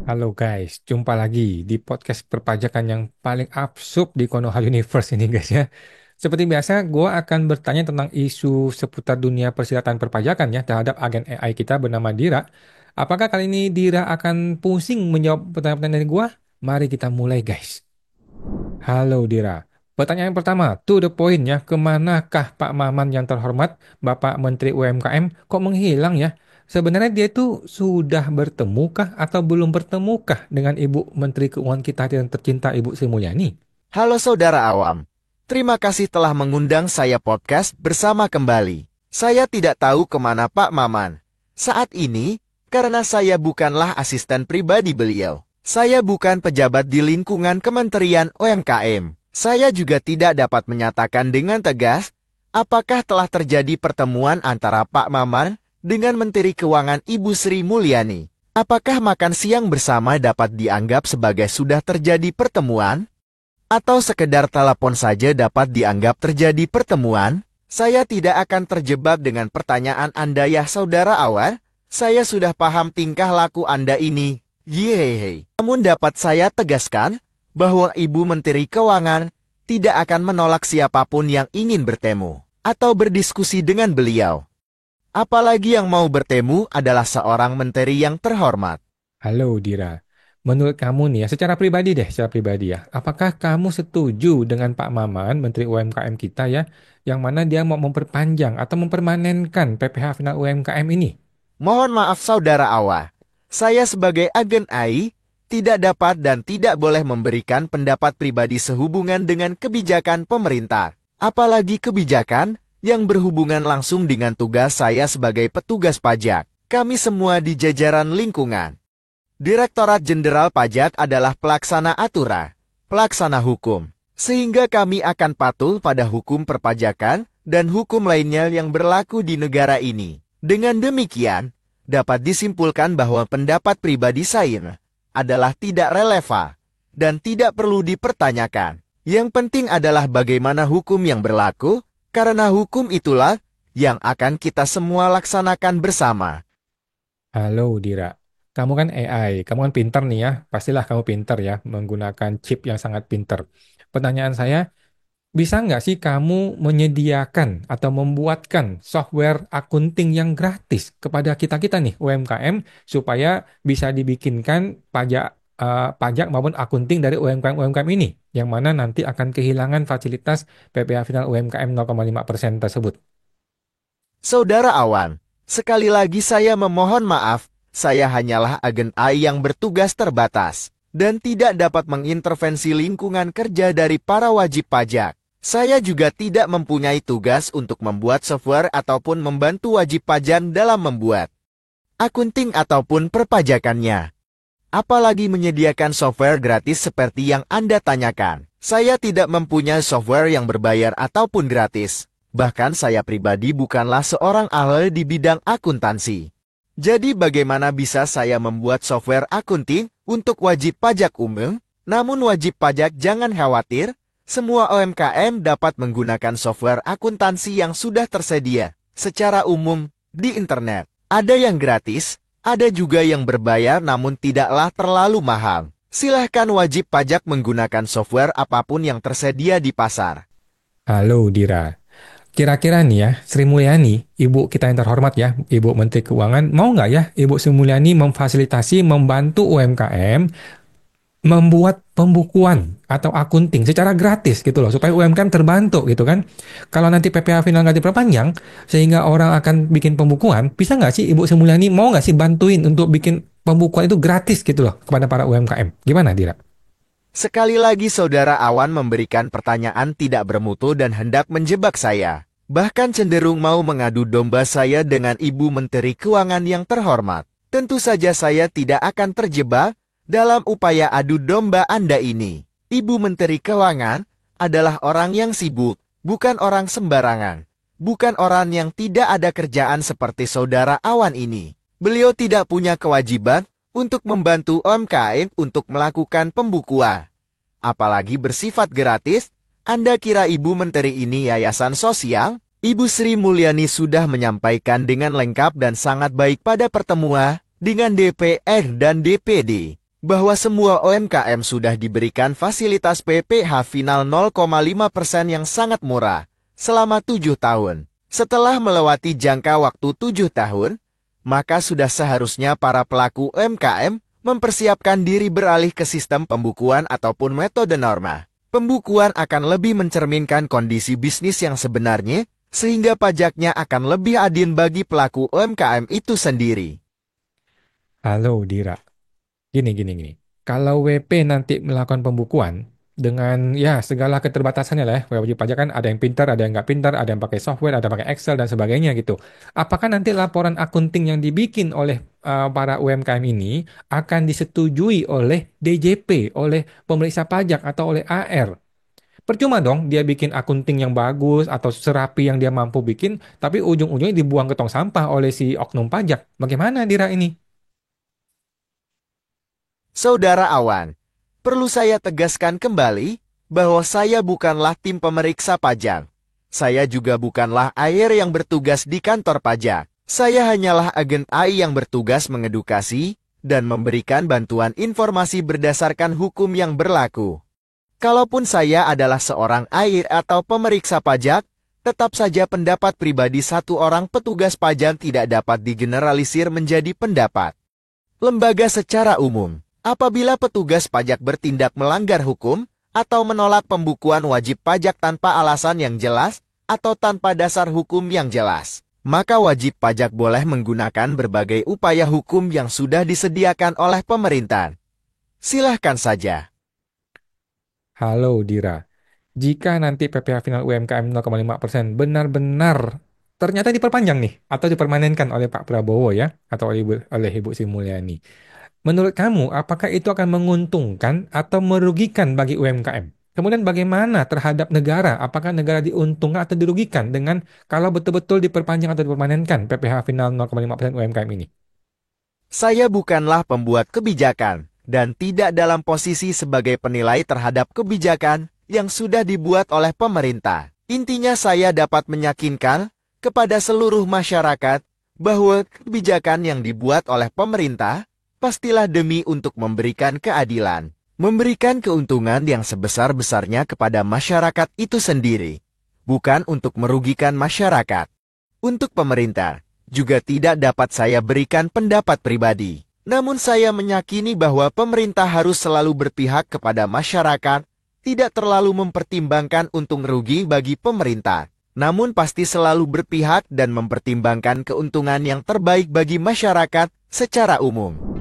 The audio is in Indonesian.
Halo guys, jumpa lagi di podcast perpajakan yang paling absurd di Konoha Universe ini guys ya. Seperti biasa, gue akan bertanya tentang isu seputar dunia persilatan perpajakan ya terhadap agen AI kita bernama Dira. Apakah kali ini Dira akan pusing menjawab pertanyaan-pertanyaan dari gue? Mari kita mulai guys. Halo Dira. Pertanyaan pertama, to the point ya, kemanakah Pak Maman yang terhormat, Bapak Menteri UMKM, kok menghilang ya? Sebenarnya dia itu sudah bertemukah atau belum bertemukah dengan Ibu Menteri Keuangan kita yang tercinta Ibu Sri Mulyani? Halo saudara awam. Terima kasih telah mengundang saya podcast bersama kembali. Saya tidak tahu kemana Pak Maman. Saat ini, karena saya bukanlah asisten pribadi beliau. Saya bukan pejabat di lingkungan Kementerian UMKM. Saya juga tidak dapat menyatakan dengan tegas, apakah telah terjadi pertemuan antara Pak Maman dengan Menteri Keuangan Ibu Sri Mulyani. Apakah makan siang bersama dapat dianggap sebagai sudah terjadi pertemuan? Atau sekedar telepon saja dapat dianggap terjadi pertemuan? Saya tidak akan terjebak dengan pertanyaan Anda ya saudara awal. Saya sudah paham tingkah laku Anda ini. Yeay. Namun dapat saya tegaskan bahwa Ibu Menteri Keuangan tidak akan menolak siapapun yang ingin bertemu atau berdiskusi dengan beliau. Apalagi yang mau bertemu adalah seorang menteri yang terhormat. Halo Dira. Menurut kamu nih ya, secara pribadi ya, apakah kamu setuju dengan Pak Maman, Menteri UMKM kita ya, yang mana dia mau memperpanjang atau mempermanenkan PPh final UMKM ini? Mohon maaf saudara Awa, saya sebagai agen AI tidak dapat dan tidak boleh memberikan pendapat pribadi sehubungan dengan kebijakan pemerintah. Apalagi kebijakan yang berhubungan langsung dengan tugas saya sebagai petugas pajak. Kami semua di jajaran lingkungan. Direktorat Jenderal Pajak adalah pelaksana aturan, pelaksana hukum. Sehingga kami akan patuh pada hukum perpajakan dan hukum lainnya yang berlaku di negara ini. Dengan demikian, dapat disimpulkan bahwa pendapat pribadi saya adalah tidak relevan dan tidak perlu dipertanyakan. Yang penting adalah bagaimana hukum yang berlaku, karena hukum itulah yang akan kita semua laksanakan bersama. Halo Dira, kamu kan AI, kamu kan pinter nih ya, pastilah kamu pinter ya, menggunakan chip yang sangat pinter. Pertanyaan saya, bisa nggak sih kamu menyediakan atau membuatkan software akunting yang gratis kepada kita-kita nih UMKM supaya bisa dibikinkan pajak maupun akunting dari UMKM-UMKM ini yang mana nanti akan kehilangan fasilitas PPh final UMKM 0,5% tersebut. Saudara Awan, sekali lagi saya memohon maaf, saya hanyalah agen AI yang bertugas terbatas dan tidak dapat mengintervensi lingkungan kerja dari para wajib pajak. Saya juga tidak mempunyai tugas untuk membuat software ataupun membantu wajib pajak dalam membuat akunting ataupun perpajakannya. Apalagi menyediakan software gratis seperti yang Anda tanyakan. Saya tidak mempunyai software yang berbayar ataupun gratis. Bahkan saya pribadi bukanlah seorang ahli di bidang akuntansi. Jadi bagaimana bisa saya membuat software akunting untuk wajib pajak umum? Namun wajib pajak jangan khawatir, semua UMKM dapat menggunakan software akuntansi yang sudah tersedia secara umum di internet. Ada yang gratis, ada juga yang berbayar namun tidaklah terlalu mahal. Silahkan wajib pajak menggunakan software apapun yang tersedia di pasar. Halo Dira. Kira-kira nih ya, Sri Mulyani, Ibu kita yang terhormat ya, Ibu Menteri Keuangan, mau nggak ya Ibu Sri Mulyani memfasilitasi, membantu UMKM membuat pembukuan atau akunting secara gratis gitu loh, supaya UMKM terbantu gitu kan. Kalau nanti PPh final nggak diperpanjang, sehingga orang akan bikin pembukuan, bisa nggak sih Ibu Sri Mulyani mau nggak sih bantuin untuk bikin pembukuan itu gratis gitu loh kepada para UMKM? Gimana, Dira? Sekali lagi saudara Awan memberikan pertanyaan tidak bermutu dan hendak menjebak saya. Bahkan cenderung mau mengadu domba saya dengan Ibu Menteri Keuangan yang terhormat. Tentu saja saya tidak akan terjebak dalam upaya adu domba Anda ini. Ibu Menteri Keuangan adalah orang yang sibuk, bukan orang sembarangan. Bukan orang yang tidak ada kerjaan seperti saudara Awan ini. Beliau tidak punya kewajiban untuk membantu UMKM untuk melakukan pembukuan. Apalagi bersifat gratis. Anda kira Ibu Menteri ini yayasan sosial? Ibu Sri Mulyani sudah menyampaikan dengan lengkap dan sangat baik pada pertemuan dengan DPR dan DPD. bahwa semua UMKM sudah diberikan fasilitas PPh final 0,5% yang sangat murah selama 7 tahun. Setelah melewati jangka waktu 7 tahun, maka sudah seharusnya para pelaku UMKM mempersiapkan diri beralih ke sistem pembukuan ataupun metode norma. Pembukuan akan lebih mencerminkan kondisi bisnis yang sebenarnya, sehingga pajaknya akan lebih adil bagi pelaku UMKM itu sendiri. Halo Dira, gini. Kalau WP nanti melakukan pembukuan dengan ya segala keterbatasannya lah ya, wajib pajak kan ada yang pintar, ada yang nggak pintar, ada yang pakai software, ada yang pakai Excel dan sebagainya gitu. Apakah nanti laporan akunting yang dibikin oleh para UMKM ini akan disetujui oleh DJP, oleh pemeriksa pajak atau oleh AR? Percuma dong dia bikin akunting yang bagus atau serapi yang dia mampu bikin, tapi ujung-ujungnya dibuang ke tong sampah oleh si oknum pajak. Bagaimana Dira ini? Saudara Awan, perlu saya tegaskan kembali bahwa saya bukanlah tim pemeriksa pajak. Saya juga bukanlah AIR yang bertugas di kantor pajak. Saya hanyalah agen AI yang bertugas mengedukasi dan memberikan bantuan informasi berdasarkan hukum yang berlaku. Kalaupun saya adalah seorang AIR atau pemeriksa pajak, tetap saja pendapat pribadi satu orang petugas pajak tidak dapat digeneralisir menjadi pendapat lembaga secara umum. Apabila petugas pajak bertindak melanggar hukum atau menolak pembukuan wajib pajak tanpa alasan yang jelas atau tanpa dasar hukum yang jelas, maka wajib pajak boleh menggunakan berbagai upaya hukum yang sudah disediakan oleh pemerintah. Silahkan saja. Halo Dira, jika nanti PPh final UMKM 0,5% benar-benar ternyata diperpanjang nih atau dipermanenkan oleh Pak Prabowo ya atau oleh Ibu Sri Mulyani. Menurut kamu, apakah itu akan menguntungkan atau merugikan bagi UMKM? Kemudian bagaimana terhadap negara? Apakah negara diuntungkan atau dirugikan dengan kalau betul-betul diperpanjang atau dipermanenkan PPh final 0,5% UMKM ini? Saya bukanlah pembuat kebijakan dan tidak dalam posisi sebagai penilai terhadap kebijakan yang sudah dibuat oleh pemerintah. Intinya saya dapat meyakinkan kepada seluruh masyarakat bahwa kebijakan yang dibuat oleh pemerintah pastilah demi untuk memberikan keadilan, memberikan keuntungan yang sebesar-besarnya kepada masyarakat itu sendiri, bukan untuk merugikan masyarakat. Untuk pemerintah, juga tidak dapat saya berikan pendapat pribadi. Namun saya meyakini bahwa pemerintah harus selalu berpihak kepada masyarakat, tidak terlalu mempertimbangkan untung rugi bagi pemerintah, namun pasti selalu berpihak dan mempertimbangkan keuntungan yang terbaik bagi masyarakat secara umum.